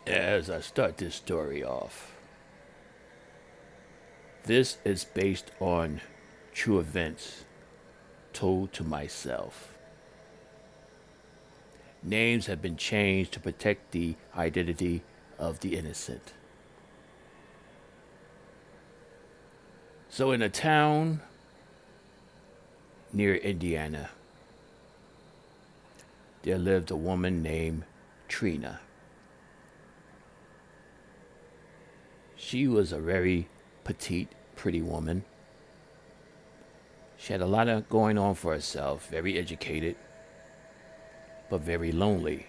As I start this story off, this is based on true events told to myself. Names have been changed to protect the identity of the innocent. So, in a town near Indiana, there lived a woman named Trina. She was a very petite, pretty woman. She had a lot of going on for herself, very educated, but very lonely.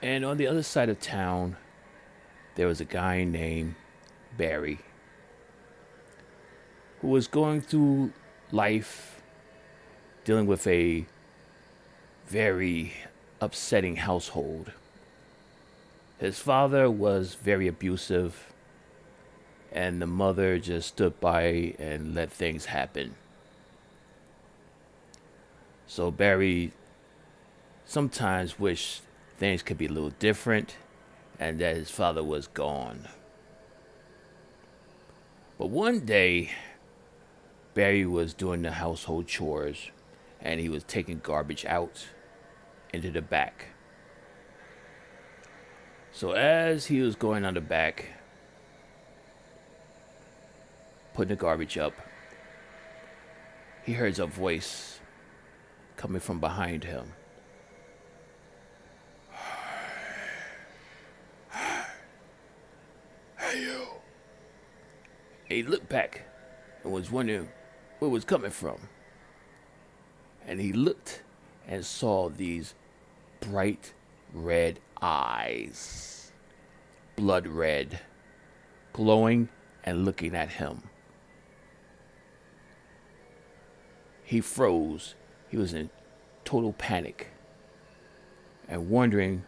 And on the other side of town, there was a guy named Barry who was going through life dealing with a very upsetting household. His father was very abusive, and the mother just stood by and let things happen. So Barry sometimes wished things could be a little different and that his father was gone. But one day, Barry was doing the household chores and he was taking garbage out into the back. So as he was going on the back, putting the garbage up, he heard a voice coming from behind him. Hey, you. He looked back and was wondering where it was coming from. And he looked and saw these bright red eyes, blood red, glowing and looking at him. He froze. He was in total panic and wondering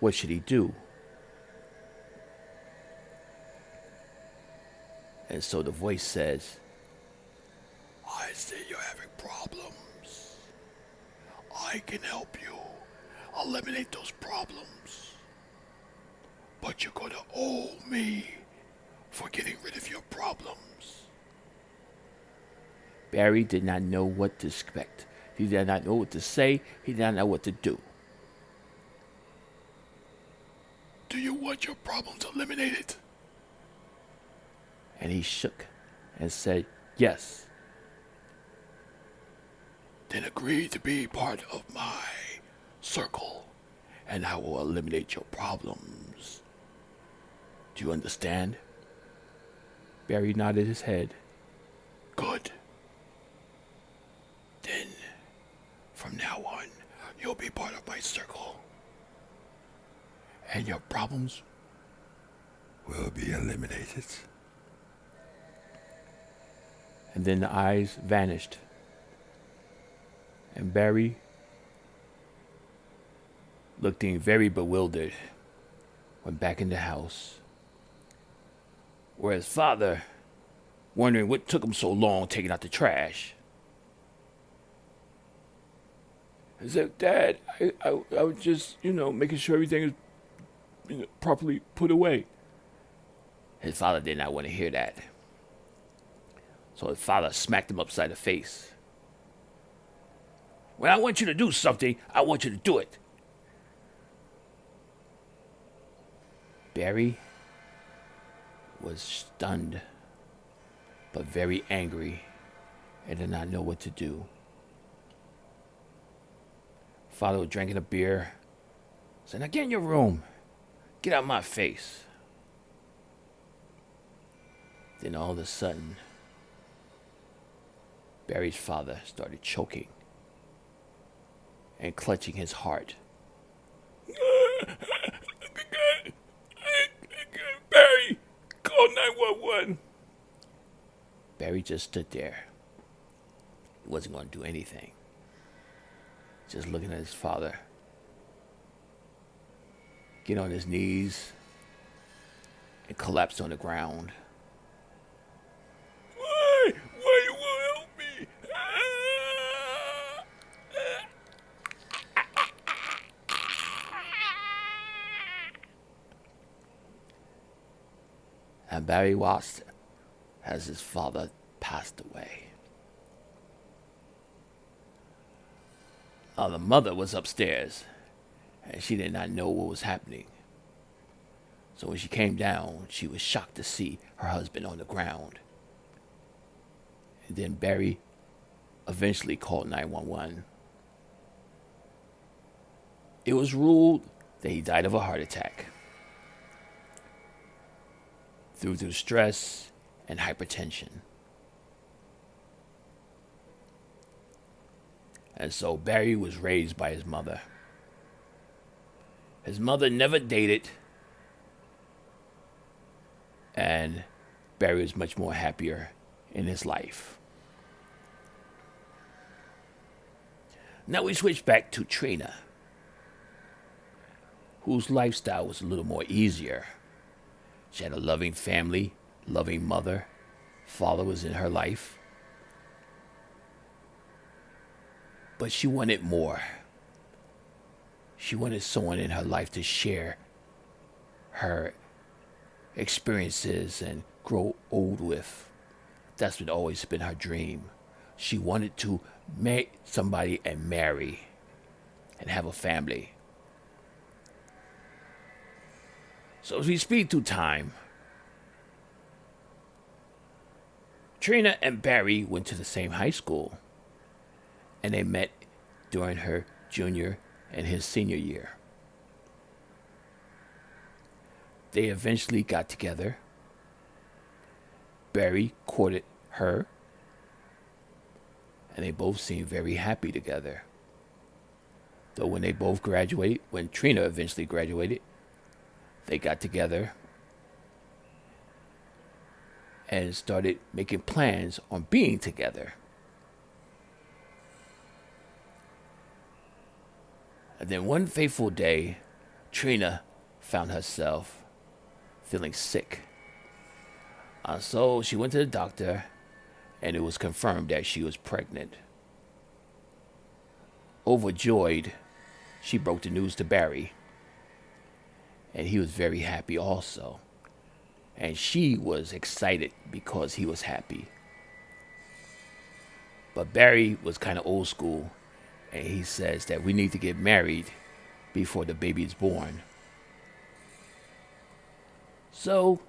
what should he do. And so the voice says, I see you're having problems. I can help you eliminate those problems. But you're gonna owe me for getting rid of your problems. Barry did not know what to expect. He did not know what to say. He did not know what to do. Do you want your problems eliminated? And he shook and said, yes. Then agree to be part of my circle, and I will eliminate your problems. Do you understand? Barry nodded his head. Good. Then, from now on, you'll be part of my circle. And your problems will be eliminated. And then the eyes vanished. And Barry, looking very bewildered, went back in the house. Where his father, wondering what took him so long taking out the trash. He said, Dad, I was just, making sure everything is properly put away. His father did not want to hear that. So his father smacked him upside the face. When I want you to do something, I want you to do it. Barry was stunned, but very angry and did not know what to do. Father was drinking a beer, said, now get in your room. Get out of my face. Then all of a sudden, Barry's father started choking and clutching his heart. Barry, call 911. Barry just stood there. He wasn't going to do anything. Just looking at his father. Get on his knees and collapsed on the ground. Why? Why you won't help me? And Barry watched as his father passed away. The mother was upstairs, and she did not know what was happening. So when she came down, she was shocked to see her husband on the ground. And then Barry eventually called 911. It was ruled that he died of a heart attack due to stress and hypertension. And so Barry was raised by his mother. His mother never dated, and Barry was much more happier in his life. Now we switch back to Trina, whose lifestyle was a little more easier. She had a loving family, loving mother. Father was in her life. But she wanted more. She wanted someone in her life to share her experiences and grow old with. That's what always been her dream. She wanted to meet somebody and marry and have a family. So as we speed through time, Trina and Barry went to the same high school, and they met during her junior and his senior year. They eventually got together. Barry courted her, and they both seemed very happy together. Though when they both graduated, when Trina eventually graduated, they got together and started making plans on being together. And then one fateful day, Trina found herself feeling sick. So she went to the doctor, and it was confirmed that she was pregnant. Overjoyed, she broke the news to Barry, and he was very happy also. And she was excited because he was happy. But Barry was kind of old school, and he says that we need to get married before the baby is born. So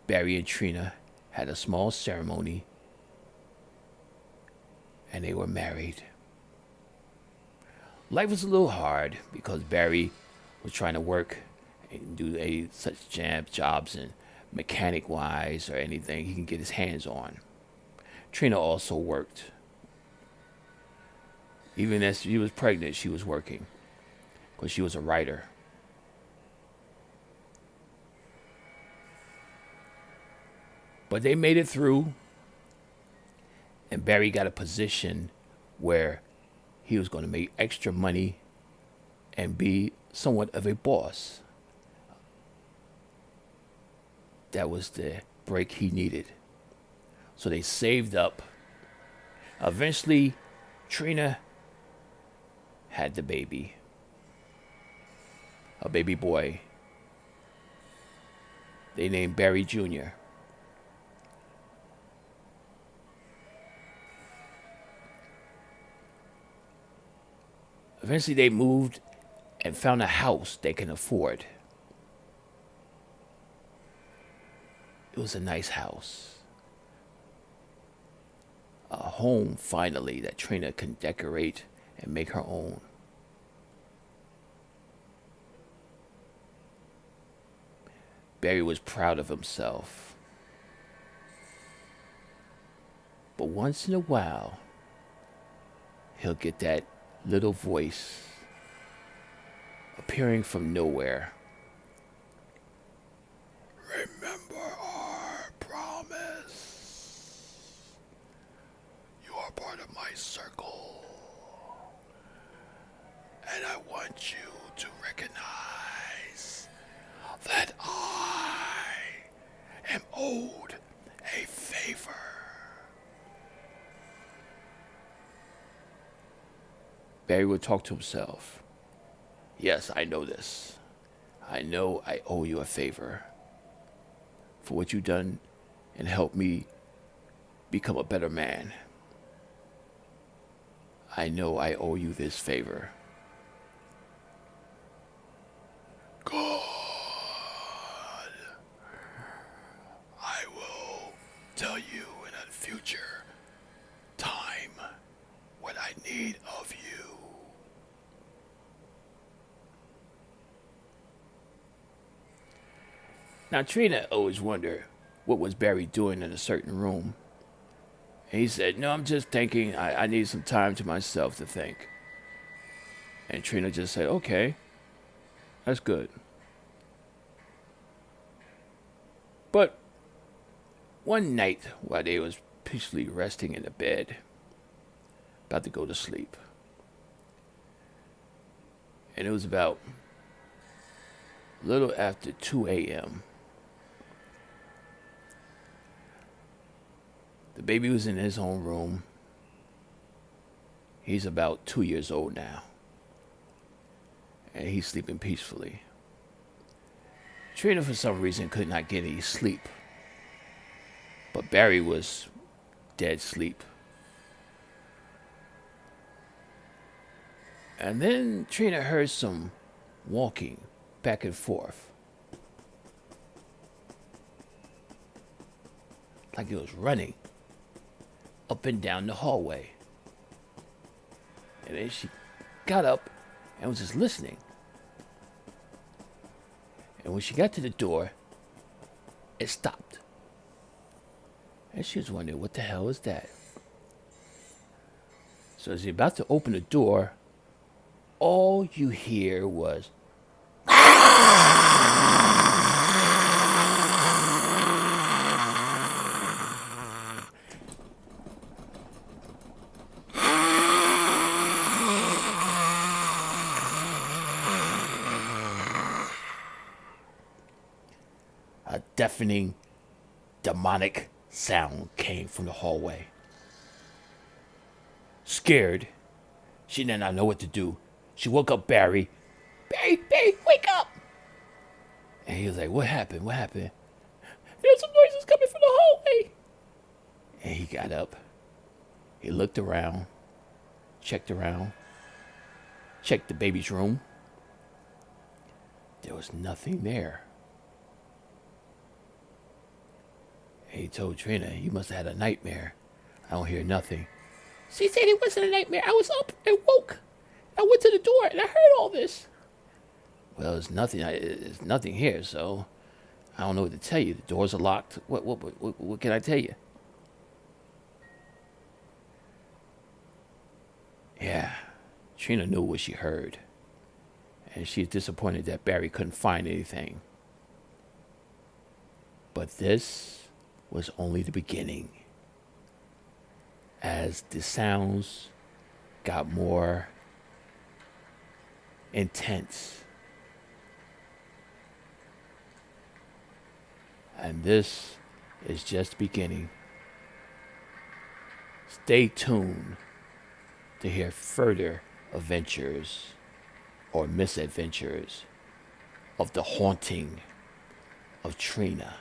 Barry and Trina had a small ceremony, and they were married. Life was a little hard because Barry was trying to work and do such jobs and mechanic-wise or anything he can get his hands on. Trina also worked. Even as she was pregnant, she was working because she was a writer. But they made it through, and Barry got a position where he was going to make extra money and be somewhat of a boss. That was the break he needed. So they saved up. Eventually, Trina had the baby. A baby boy. They named Barry Jr. Eventually they moved and found a house they can afford. It was a nice house. A home, finally, that Trina can decorate and make her own. Barry was proud of himself. But once in a while, he'll get that little voice appearing from nowhere. Remember our promise. You are part of my circle. And I want you to recognize that I am owed a favor. Barry would talk to himself. Yes, I know this. I know I owe you a favor. for what you've done and helped me become a better man. I know I owe you this favor. God, I will tell you in a future time what I need of you. Now, Trina always wondered what was Barry doing in a certain room. And he said, no, I'm just thinking. I need some time to myself to think. And Trina just said, okay, that's good. But one night, while they was peacefully resting in the bed, about to go to sleep, and it was about a little after 2 a.m., the baby was in his own room. He's about 2 years old now, and he's sleeping peacefully. Trina, for some reason, could not get any sleep, but Barry was dead asleep. And then Trina heard some walking back and forth, like it was running up and down the hallway. And then she got up and was just listening. And when she got to the door, it stopped. And she was wondering, what the hell is that? So as you're about to open the door, all you hear was a deafening, demonic sound came from the hallway. Scared, she did not know what to do. She woke up Barry. Barry, wake up! And he was like, what happened? What happened? There's some noises coming from the hallway. And he got up. He looked around, checked the baby's room. There was nothing there. And he told Trina, you must have had a nightmare. I don't hear nothing. She said it wasn't a nightmare. I was up and woke. I went to the door and I heard all this. Well, there's nothing here, so I don't know what to tell you. The doors are locked. What can I tell you? Yeah, Trina knew what she heard. And she's disappointed that Barry couldn't find anything. But this was only the beginning. As the sounds got more intense. And this is just beginning. Stay tuned to hear further adventures or misadventures of the haunting of Trina.